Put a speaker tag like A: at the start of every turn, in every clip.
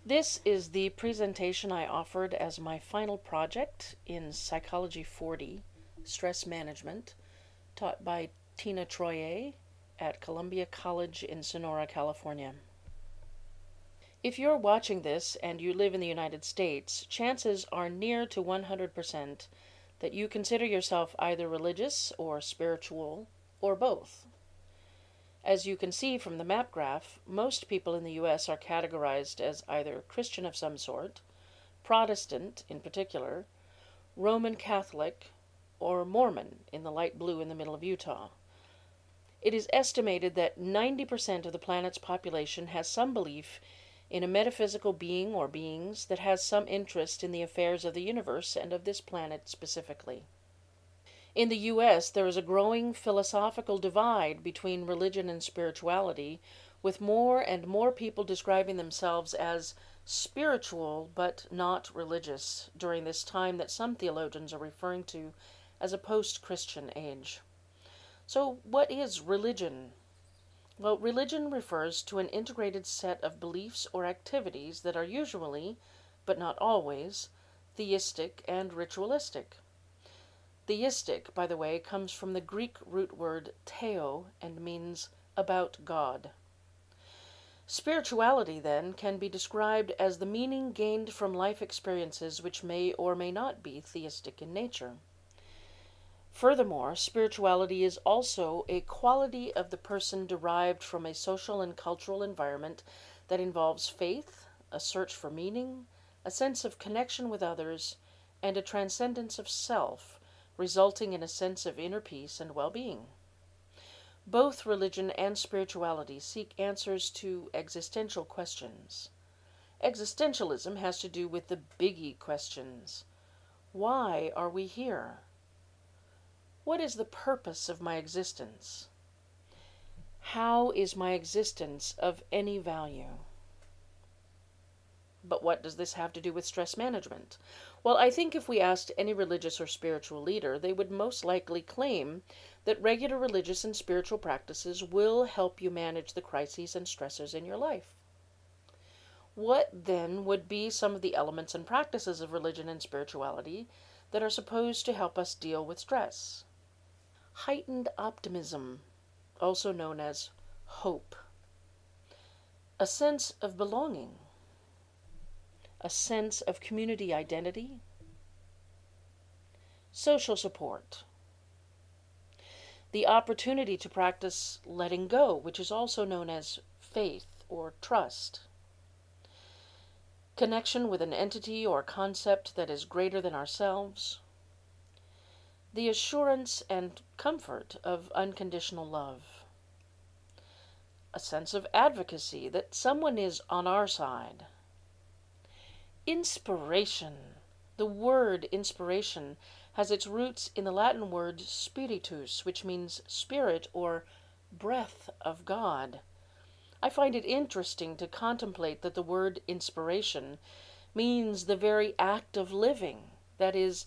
A: This is the presentation I offered as my final project in Psychology 40, Stress Management, taught by Tina Trolier at Columbia College in Sonora, California. If you're watching this and you live in the United States, chances are near to 100% that you consider yourself either religious or spiritual or both. As you can see from the map graph, most people in the U.S. are categorized as either Christian of some sort, Protestant in particular, Roman Catholic, or Mormon in the light blue in the middle of Utah. It is estimated that 90% of the planet's population has some belief in a metaphysical being or beings that has some interest in the affairs of the universe and of this planet specifically. In the U.S., there is a growing philosophical divide between religion and spirituality, with more and more people describing themselves as spiritual but not religious during this time that some theologians are referring to as a post-Christian age. So, what is religion? Well, religion refers to an integrated set of beliefs or activities that are usually, but not always, theistic and ritualistic. Theistic, by the way, comes from the Greek root word theo and means about God. Spirituality, then, can be described as the meaning gained from life experiences which may or may not be theistic in nature. Furthermore, spirituality is also a quality of the person derived from a social and cultural environment that involves faith, a search for meaning, a sense of connection with others, and a transcendence of self, resulting in a sense of inner peace and well-being. Both religion and spirituality seek answers to existential questions. Existentialism has to do with the biggie questions. Why are we here? What is the purpose of my existence? How is my existence of any value? But what does this have to do with stress management? Well, I think if we asked any religious or spiritual leader, they would most likely claim that regular religious and spiritual practices will help you manage the crises and stressors in your life. What then would be some of the elements and practices of religion and spirituality that are supposed to help us deal with stress? Heightened optimism, also known as hope. A sense of belonging. A sense of community identity, social support, the opportunity to practice letting go, which is also known as faith or trust, connection with an entity or concept that is greater than ourselves, the assurance and comfort of unconditional love, a sense of advocacy that someone is on our side. Inspiration. The word inspiration has its roots in the Latin word spiritus, which means spirit or breath of God. I find it interesting to contemplate that the word inspiration means the very act of living, that is,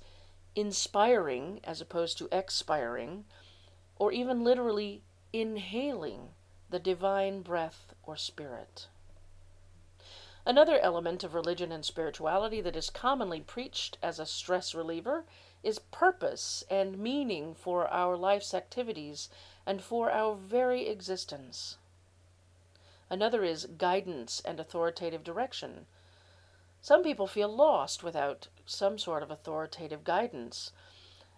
A: inspiring as opposed to expiring, or even literally inhaling the divine breath or spirit. Another element of religion and spirituality that is commonly preached as a stress reliever is purpose and meaning for our life's activities and for our very existence. Another is guidance and authoritative direction. Some people feel lost without some sort of authoritative guidance.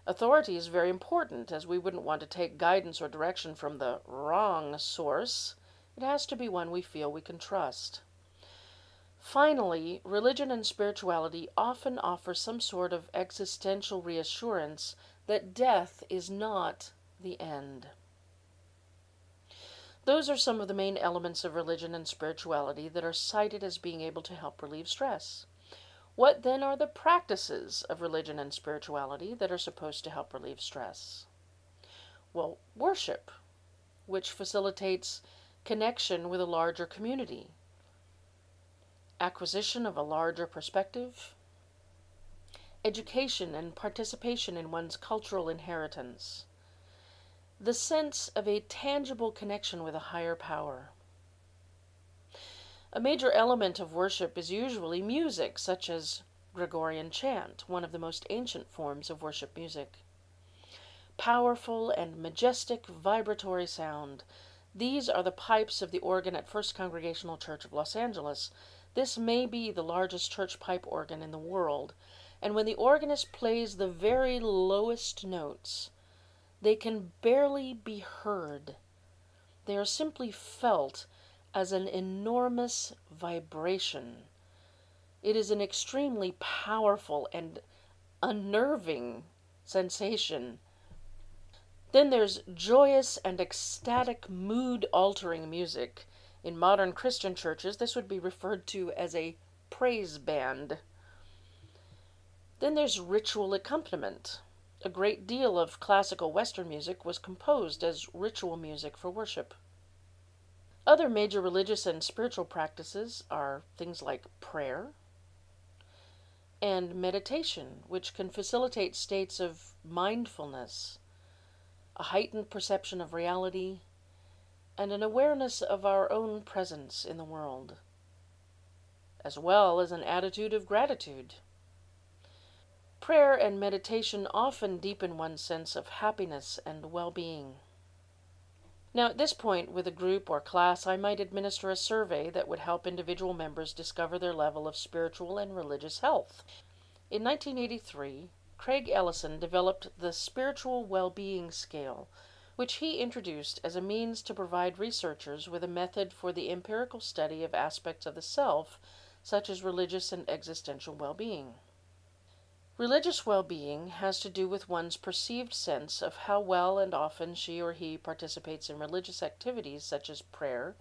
A: Authority is very important, as we wouldn't want to take guidance or direction from the wrong source. It has to be one we feel we can trust. Finally, religion and spirituality often offer some sort of existential reassurance that death is not the end. Those are some of the main elements of religion and spirituality that are cited as being able to help relieve stress. What then are the practices of religion and spirituality that are supposed to help relieve stress? Well, worship, which facilitates connection with a larger community. Acquisition of a larger perspective, education and participation in one's cultural inheritance, the sense of a tangible connection with a higher power. A major element of worship is usually music, such as Gregorian chant, one of the most ancient forms of worship music. Powerful and majestic vibratory sound. These are the pipes of the organ at First Congregational Church of Los Angeles. This may be the largest church pipe organ in the world, and when the organist plays the very lowest notes, they can barely be heard. They are simply felt as an enormous vibration. It is an extremely powerful and unnerving sensation. Then there's joyous and ecstatic mood-altering music. In modern Christian churches, this would be referred to as a praise band. Then there's ritual accompaniment. A great deal of classical Western music was composed as ritual music for worship. Other major religious and spiritual practices are things like prayer and meditation, which can facilitate states of mindfulness, a heightened perception of reality, and an awareness of our own presence in the world, as well as an attitude of gratitude. Prayer and meditation often deepen one's sense of happiness and well-being. Now, at this point, with a group or class, I might administer a survey that would help individual members discover their level of spiritual and religious health. In 1983, Craig Ellison developed the Spiritual Well-Being Scale, which he introduced as a means to provide researchers with a method for the empirical study of aspects of the self, such as religious and existential well-being. Religious well-being has to do with one's perceived sense of how well and often she or he participates in religious activities such as prayer,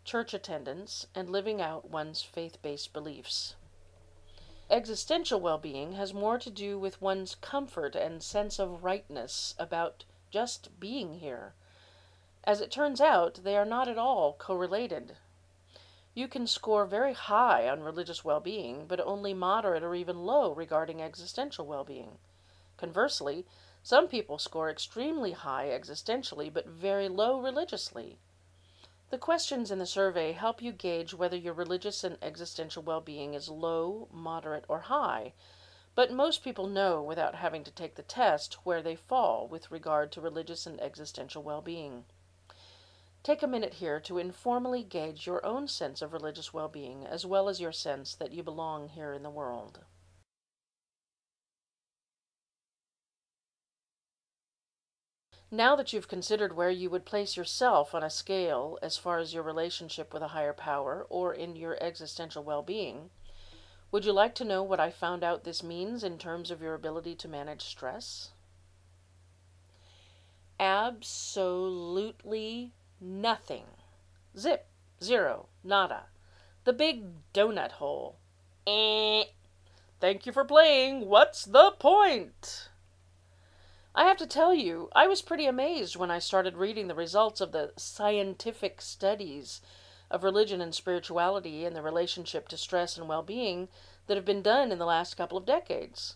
A: church attendance, and living out one's faith-based beliefs. Existential well-being has more to do with one's comfort and sense of rightness about just being here. As it turns out, they are not at all correlated. You can score very high on religious well-being, but only moderate or even low regarding existential well-being. Conversely, some people score extremely high existentially, but very low religiously. The questions in the survey help you gauge whether your religious and existential well-being is low, moderate, or high, but most people know without having to take the test where they fall with regard to religious and existential well-being. Take a minute here to informally gauge your own sense of religious well-being, as well as your sense that you belong here in the world. Now that you've considered where you would place yourself on a scale as far as your relationship with a higher power or in your existential well-being, would you like to know what I found out this means in terms of your ability to manage stress? Absolutely nothing. Zip. Zero. Nada. The big donut hole. Thank you for playing. What's the point? I have to tell you, I was pretty amazed when I started reading the results of the scientific studies of religion and spirituality and the relationship to stress and well-being that have been done in the last couple of decades.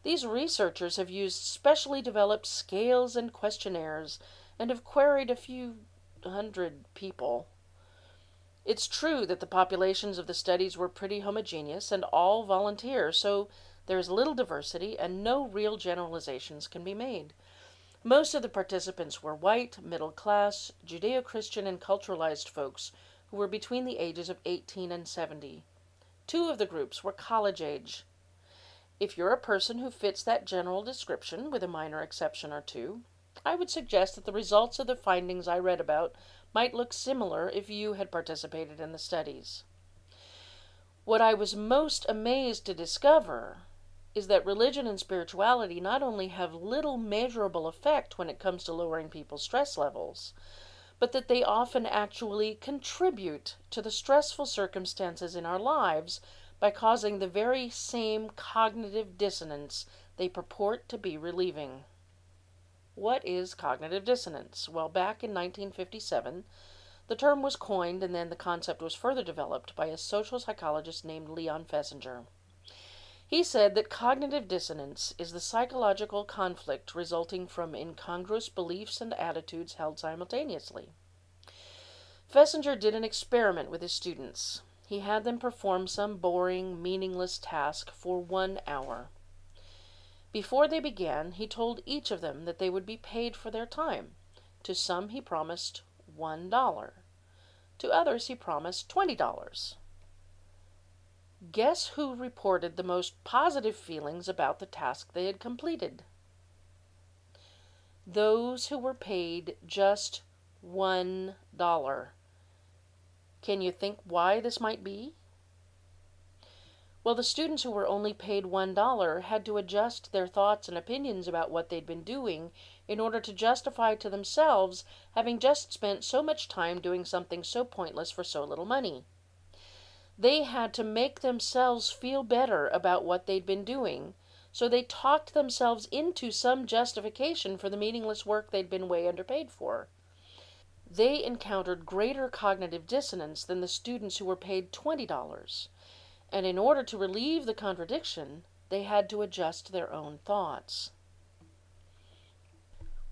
A: These researchers have used specially developed scales and questionnaires and have queried a few hundred people. It's true that the populations of the studies were pretty homogeneous and all volunteer, so there is little diversity and no real generalizations can be made. Most of the participants were white, middle-class, Judeo-Christian, and culturalized folks who were between the ages of 18 and 70. 2 of the groups were college age. If you're a person who fits that general description, with a minor exception or two, I would suggest that the results of the findings I read about might look similar if you had participated in the studies. What I was most amazed to discover is that religion and spirituality not only have little measurable effect when it comes to lowering people's stress levels, but that they often actually contribute to the stressful circumstances in our lives by causing the very same cognitive dissonance they purport to be relieving. What is cognitive dissonance? Well, back in 1957, the term was coined and then the concept was further developed by a social psychologist named Leon Fessinger. He said that cognitive dissonance is the psychological conflict resulting from incongruous beliefs and attitudes held simultaneously. Fessinger did an experiment with his students. He had them perform some boring, meaningless task for 1 hour. Before they began, he told each of them that they would be paid for their time. To some he promised $1. To others he promised $20. Guess who reported the most positive feelings about the task they had completed? Those who were paid just $1. Can you think why this might be? Well, the students who were only paid $1 had to adjust their thoughts and opinions about what they'd been doing in order to justify to themselves having just spent so much time doing something so pointless for so little money. They had to make themselves feel better about what they'd been doing, so they talked themselves into some justification for the meaningless work they'd been way underpaid for. They encountered greater cognitive dissonance than the students who were paid $20. And in order to relieve the contradiction, they had to adjust their own thoughts.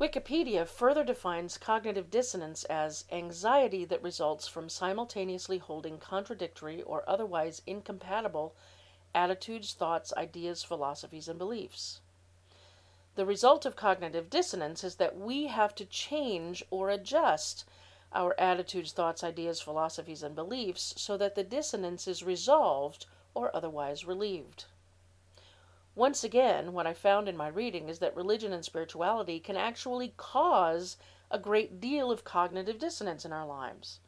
A: Wikipedia further defines cognitive dissonance as anxiety that results from simultaneously holding contradictory or otherwise incompatible attitudes, thoughts, ideas, philosophies, and beliefs. The result of cognitive dissonance is that we have to change or adjust our attitudes, thoughts, ideas, philosophies, and beliefs so that the dissonance is resolved or otherwise relieved. Once again, what I found in my reading is that religion and spirituality can actually cause a great deal of cognitive dissonance in our lives.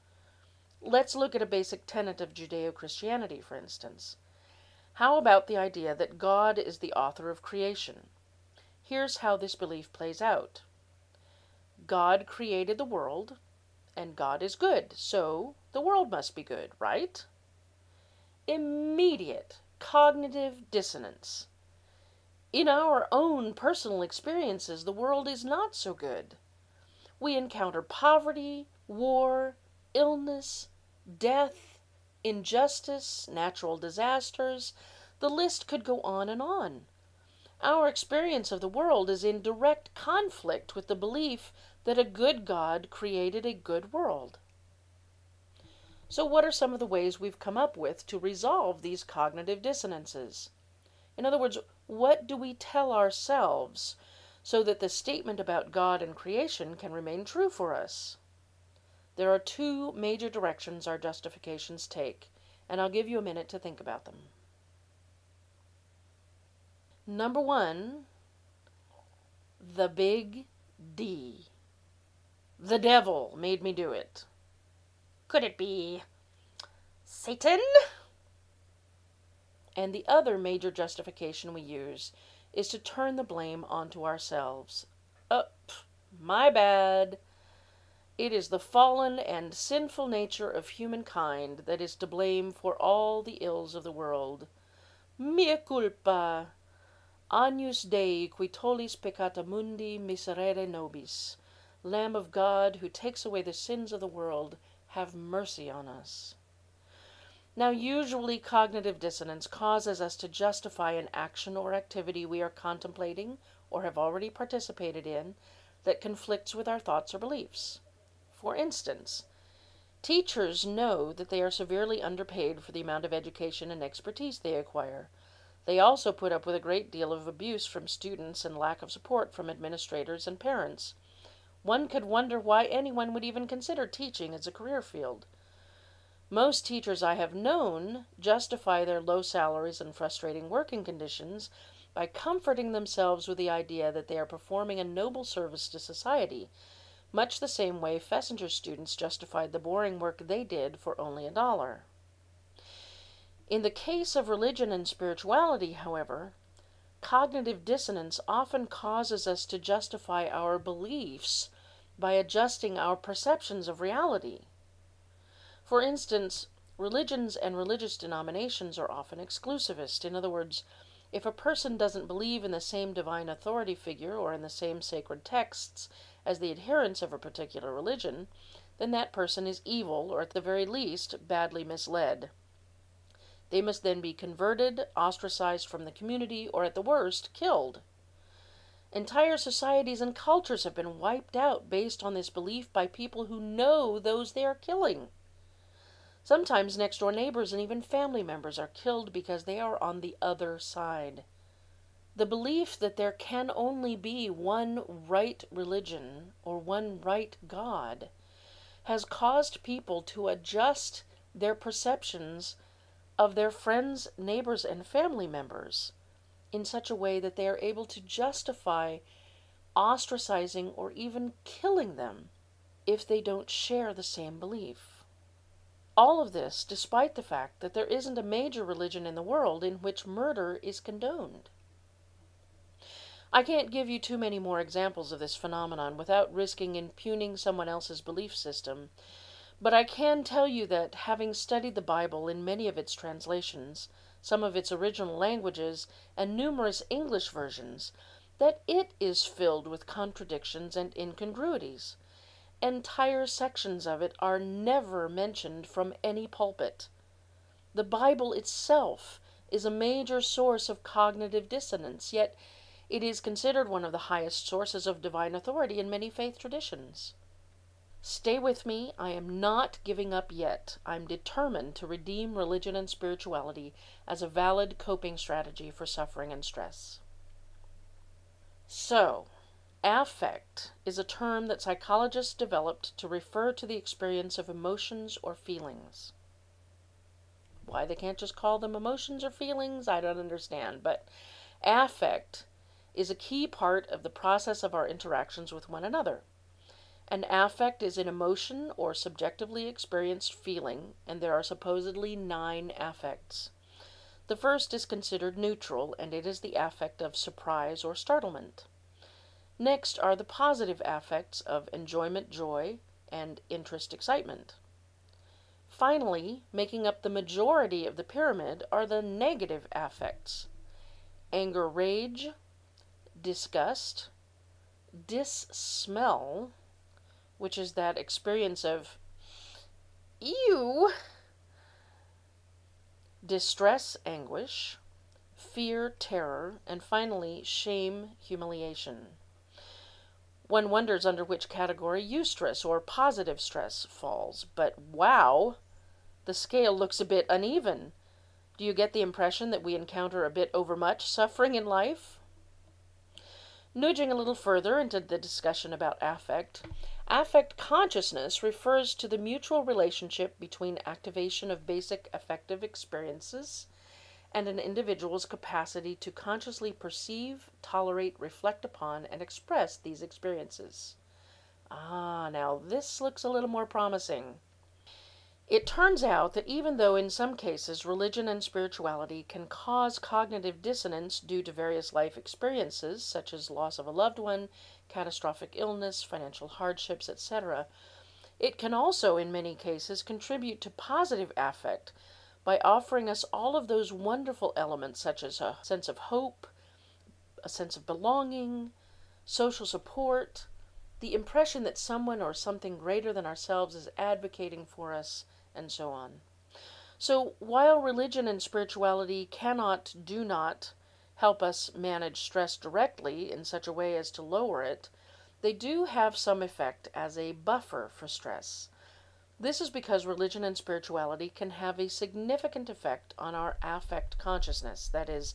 A: Let's look at a basic tenet of Judeo-Christianity, for instance. How about the idea that God is the author of creation? Here's how this belief plays out. God created the world, and God is good, so the world must be good, right? Immediate cognitive dissonance. In our own personal experiences, the world is not so good. We encounter poverty, war, illness, death, injustice, natural disasters. The list could go on and on. Our experience of the world is in direct conflict with the belief that a good God created a good world. So what are some of the ways we've come up with to resolve these cognitive dissonances? In other words, what do we tell ourselves so that the statement about God and creation can remain true for us? There are two major directions our justifications take, and I'll give you a minute to think about them. Number one, the big D. The devil made me do it. Could it be Satan? And the other major justification we use is to turn the blame onto ourselves. My bad. It is the fallen and sinful nature of humankind that is to blame for all the ills of the world. Mea culpa. Agnus Dei qui tollis peccata mundi miserere nobis. Lamb of God, who takes away the sins of the world, have mercy on us. Now, usually cognitive dissonance causes us to justify an action or activity we are contemplating or have already participated in that conflicts with our thoughts or beliefs. For instance, teachers know that they are severely underpaid for the amount of education and expertise they acquire. They also put up with a great deal of abuse from students and lack of support from administrators and parents. One could wonder why anyone would even consider teaching as a career field. Most teachers I have known justify their low salaries and frustrating working conditions by comforting themselves with the idea that they are performing a noble service to society, much the same way Fessinger's students justified the boring work they did for only $1. In the case of religion and spirituality, however, cognitive dissonance often causes us to justify our beliefs by adjusting our perceptions of reality. For instance, religions and religious denominations are often exclusivist. In other words, if a person doesn't believe in the same divine authority figure or in the same sacred texts as the adherents of a particular religion, then that person is evil or at the very least badly misled. They must then be converted, ostracized from the community, or at the worst, killed. Entire societies and cultures have been wiped out based on this belief by people who know those they are killing. Sometimes next door neighbors and even family members are killed because they are on the other side. The belief that there can only be one right religion or one right God has caused people to adjust their perceptions of their friends, neighbors, and family members in such a way that they are able to justify ostracizing or even killing them if they don't share the same belief. All of this despite the fact that there isn't a major religion in the world in which murder is condoned. I can't give you too many more examples of this phenomenon without risking impugning someone else's belief system, but I can tell you that, having studied the Bible in many of its translations, some of its original languages, and numerous English versions, that it is filled with contradictions and incongruities. Entire sections of it are never mentioned from any pulpit. The Bible itself is a major source of cognitive dissonance, yet it is considered one of the highest sources of divine authority in many faith traditions. Stay with me. I am not giving up yet. I'm determined to redeem religion and spirituality as a valid coping strategy for suffering and stress. So, affect is a term that psychologists developed to refer to the experience of emotions or feelings. Why they can't just call them emotions or feelings, I don't understand, but affect is a key part of the process of our interactions with one another. An affect is an emotion or subjectively experienced feeling, and there are supposedly 9 affects. The first is considered neutral, and it is the affect of surprise or startlement. Next are the positive affects of enjoyment, joy, and interest, excitement. Finally, making up the majority of the pyramid are the negative affects: anger, rage, disgust, dissmell, which is that experience of ew, distress, anguish, fear, terror, and finally shame, humiliation. One wonders under which category eustress or positive stress falls, but wow, the scale looks a bit uneven. Do you get the impression that we encounter a bit overmuch suffering in life? Nudging a little further into the discussion about affect consciousness refers to the mutual relationship between activation of basic affective experiences and an individual's capacity to consciously perceive, tolerate, reflect upon, and express these experiences. Now this looks a little more promising. It turns out that even though in some cases religion and spirituality can cause cognitive dissonance due to various life experiences, such as loss of a loved one, catastrophic illness, financial hardships, etc., it can also in many cases contribute to positive affect by offering us all of those wonderful elements such as a sense of hope, a sense of belonging, social support, the impression that someone or something greater than ourselves is advocating for us, and so on. So while religion and spirituality do not help us manage stress directly in such a way as to lower it, they do have some effect as a buffer for stress. This is because religion and spirituality can have a significant effect on our affect consciousness, that is,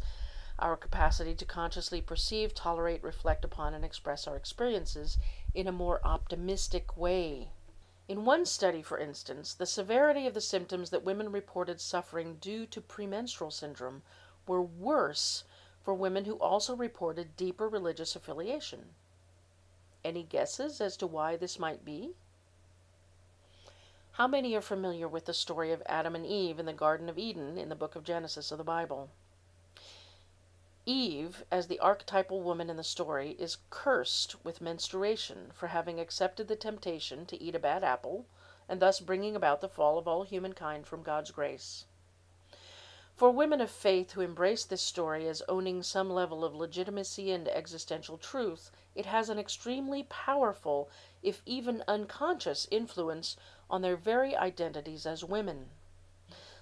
A: our capacity to consciously perceive, tolerate, reflect upon, and express our experiences in a more optimistic way. In one study, for instance, the severity of the symptoms that women reported suffering due to premenstrual syndrome were worse for women who also reported deeper religious affiliation. Any guesses as to why this might be? How many are familiar with the story of Adam and Eve in the Garden of Eden in the book of Genesis of the Bible? Eve, as the archetypal woman in the story, is cursed with menstruation for having accepted the temptation to eat a bad apple, and thus bringing about the fall of all humankind from God's grace. For women of faith who embrace this story as owning some level of legitimacy and existential truth, it has an extremely powerful, if even unconscious, influence on their very identities as women.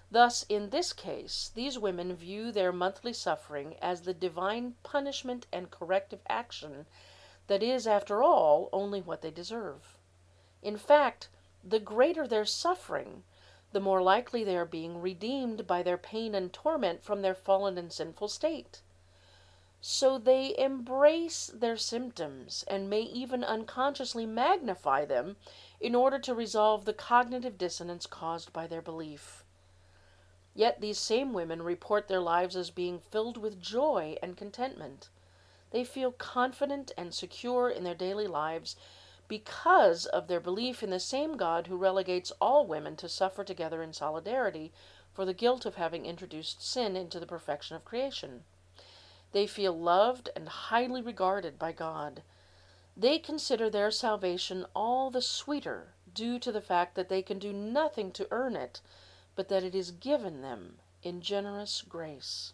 A: Thus, in this case, these women view their monthly suffering as the divine punishment and corrective action that is, after all, only what they deserve. In fact, the greater their suffering, the more likely they are being redeemed by their pain and torment from their fallen and sinful state. So they embrace their symptoms and may even unconsciously magnify them in order to resolve the cognitive dissonance caused by their belief. Yet these same women report their lives as being filled with joy and contentment. They feel confident and secure in their daily lives because of their belief in the same God who relegates all women to suffer together in solidarity for the guilt of having introduced sin into the perfection of creation. They feel loved and highly regarded by God. They consider their salvation all the sweeter due to the fact that they can do nothing to earn it, but that it is given them in generous grace.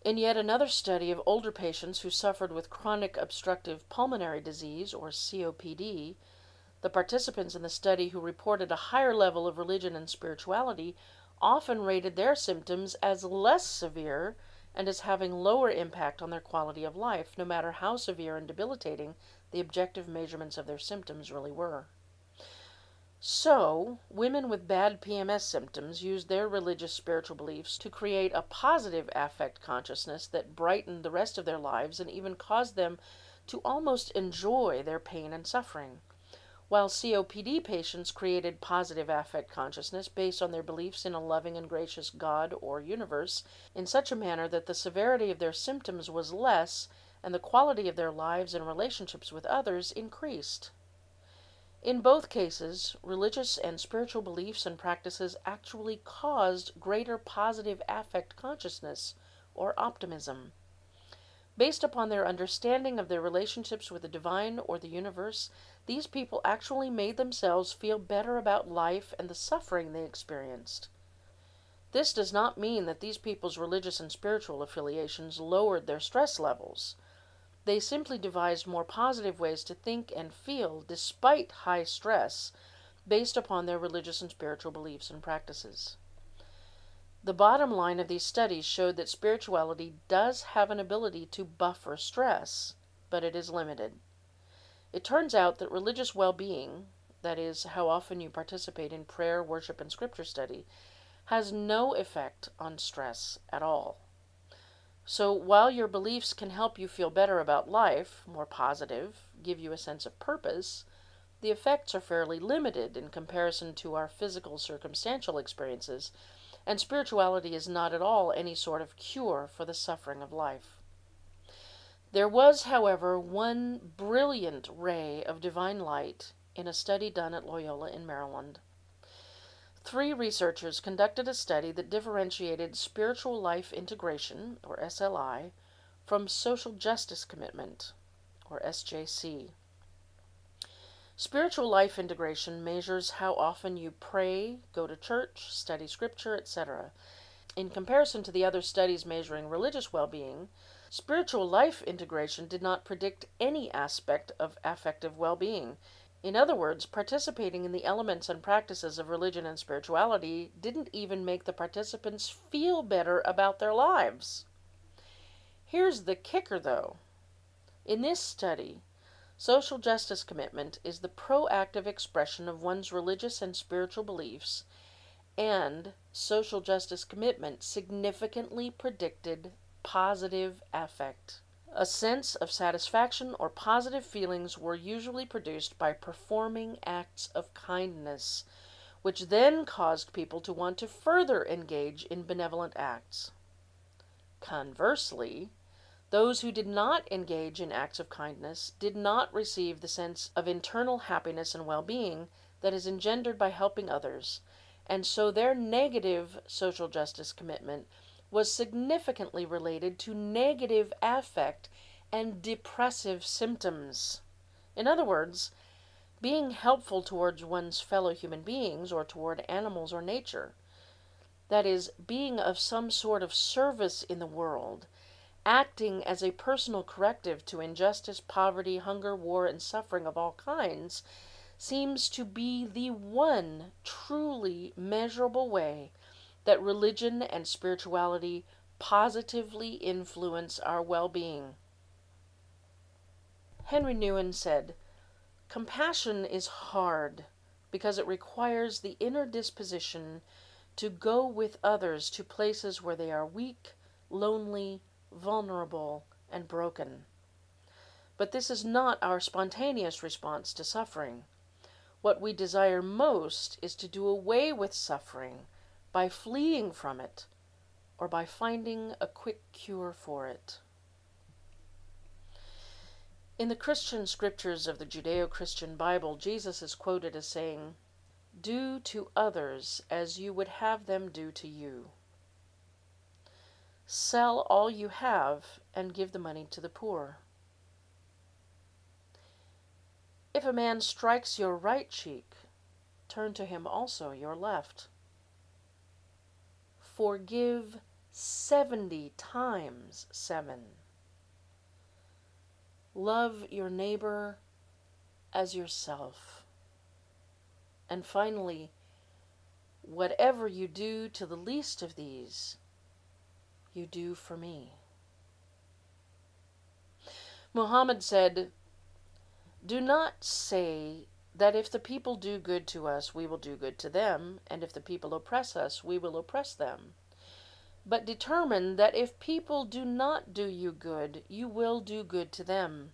A: In yet another study of older patients who suffered with chronic obstructive pulmonary disease, or COPD, the participants in the study who reported a higher level of religion and spirituality often rated their symptoms as less severe and as having lower impact on their quality of life, no matter how severe and debilitating the objective measurements of their symptoms really were. So, women with bad PMS symptoms used their religious spiritual beliefs to create a positive affect consciousness that brightened the rest of their lives and even caused them to almost enjoy their pain and suffering, while COPD patients created positive affect consciousness based on their beliefs in a loving and gracious God or universe in such a manner that the severity of their symptoms was less and the quality of their lives and relationships with others increased. In both cases, religious and spiritual beliefs and practices actually caused greater positive affect consciousness, or optimism. Based upon their understanding of their relationships with the divine or the universe, these people actually made themselves feel better about life and the suffering they experienced. This does not mean that these people's religious and spiritual affiliations lowered their stress levels. They simply devised more positive ways to think and feel despite high stress based upon their religious and spiritual beliefs and practices. The bottom line of these studies showed that spirituality does have an ability to buffer stress, but it is limited. It turns out that religious well-being, that is, how often you participate in prayer, worship, and scripture study, has no effect on stress at all. So while your beliefs can help you feel better about life, more positive, give you a sense of purpose, the effects are fairly limited in comparison to our physical circumstantial experiences, and spirituality is not at all any sort of cure for the suffering of life. There was, however, one brilliant ray of divine light in a study done at Loyola in Maryland. 3 researchers conducted a study that differentiated spiritual life integration, or SLI, from social justice commitment, or SJC. Spiritual life integration measures how often you pray, go to church, study scripture, etc. In comparison to the other studies measuring religious well-being, spiritual life integration did not predict any aspect of affective well-being. In other words, participating in the elements and practices of religion and spirituality didn't even make the participants feel better about their lives. Here's the kicker, though. In this study, social justice commitment is the proactive expression of one's religious and spiritual beliefs, and social justice commitment significantly predicted positive affect. A sense of satisfaction or positive feelings were usually produced by performing acts of kindness, which then caused people to want to further engage in benevolent acts. Conversely, those who did not engage in acts of kindness did not receive the sense of internal happiness and well-being that is engendered by helping others, and so their negative social justice commitment was significantly related to negative affect and depressive symptoms. In other words, being helpful towards one's fellow human beings or toward animals or nature, that is, being of some sort of service in the world, acting as a personal corrective to injustice, poverty, hunger, war, and suffering of all kinds, seems to be the one truly measurable way that religion and spirituality positively influence our well-being. Henry Nouwen said, "Compassion is hard because it requires the inner disposition to go with others to places where they are weak, lonely, vulnerable, and broken. But this is not our spontaneous response to suffering. What we desire most is to do away with suffering by fleeing from it or by finding a quick cure for it." In the Christian scriptures of the Judeo-Christian Bible, Jesus is quoted as saying, "Do to others as you would have them do to you. Sell all you have and give the money to the poor. If a man strikes your right cheek, turn to him also your left. Forgive 70 times 7. Love your neighbor as yourself. And finally, whatever you do to the least of these, you do for me." Muhammad said, "Do not say that if the people do good to us, we will do good to them, and if the people oppress us, we will oppress them. But determine that if people do not do you good, you will do good to them,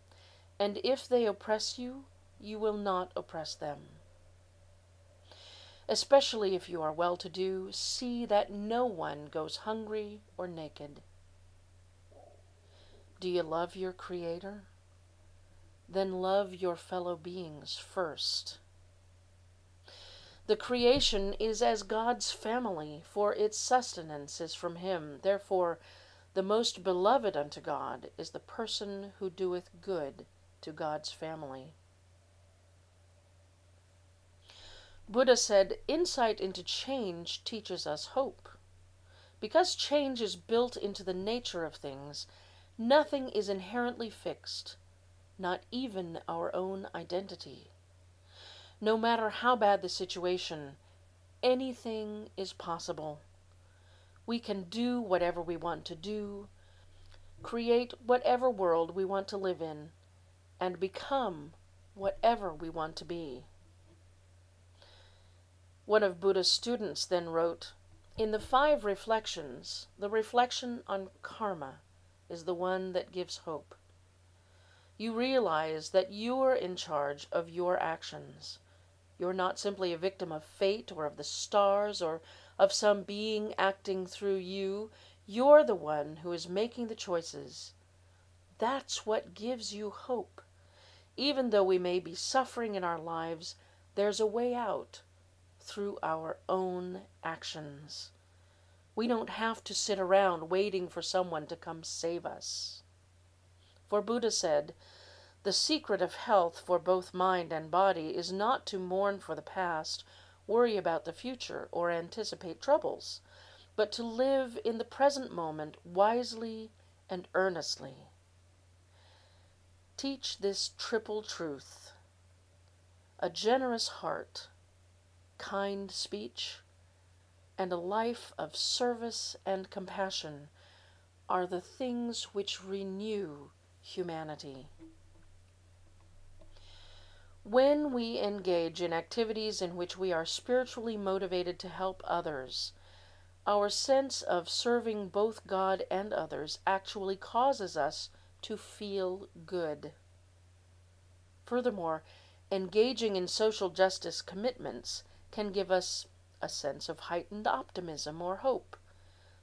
A: and if they oppress you, you will not oppress them. Especially if you are well-to-do, see that no one goes hungry or naked. Do you love your Creator? Then love your fellow beings first. The creation is as God's family, for its sustenance is from Him. Therefore, the most beloved unto God is the person who doeth good to God's family." Buddha said, "Insight into change teaches us hope. Because change is built into the nature of things, nothing is inherently fixed, not even our own identity. No matter how bad the situation, anything is possible. We can do whatever we want to do, create whatever world we want to live in, and become whatever we want to be." One of Buddha's students then wrote, "In the 5 reflections, the reflection on karma is the one that gives hope. You realize that you're in charge of your actions. You're not simply a victim of fate or of the stars or of some being acting through you. You're the one who is making the choices. That's what gives you hope. Even though we may be suffering in our lives, there's a way out through our own actions. We don't have to sit around waiting for someone to come save us." For Buddha said, "The secret of health for both mind and body is not to mourn for the past, worry about the future, or anticipate troubles, but to live in the present moment wisely and earnestly. Teach this triple truth: a generous heart, kind speech, and a life of service and compassion are the things which renew humanity." When we engage in activities in which we are spiritually motivated to help others, our sense of serving both God and others actually causes us to feel good. Furthermore, engaging in social justice commitments can give us a sense of heightened optimism or hope,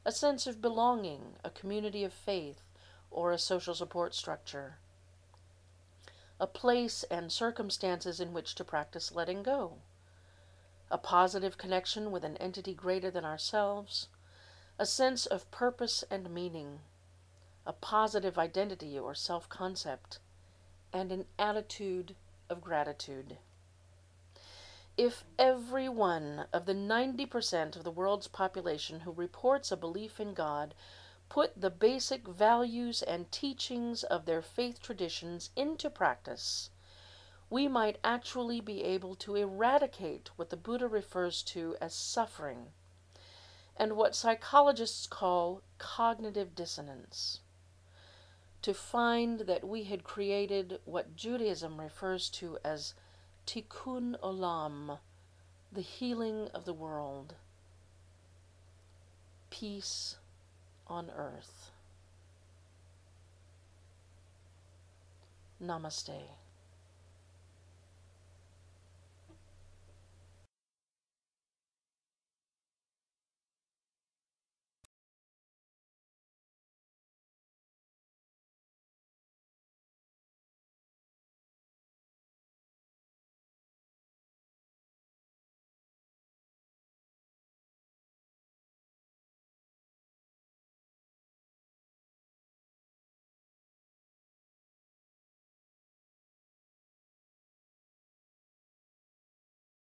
A: a sense of belonging, a community of faith, or a social support structure, a place and circumstances in which to practice letting go, a positive connection with an entity greater than ourselves, a sense of purpose and meaning, a positive identity or self-concept, and an attitude of gratitude. If every one of the 90% of the world's population who reports a belief in God put the basic values and teachings of their faith traditions into practice, we might actually be able to eradicate what the Buddha refers to as suffering and what psychologists call cognitive dissonance, to find that we had created what Judaism refers to as tikkun olam, the healing of the world, peace on earth. Namaste.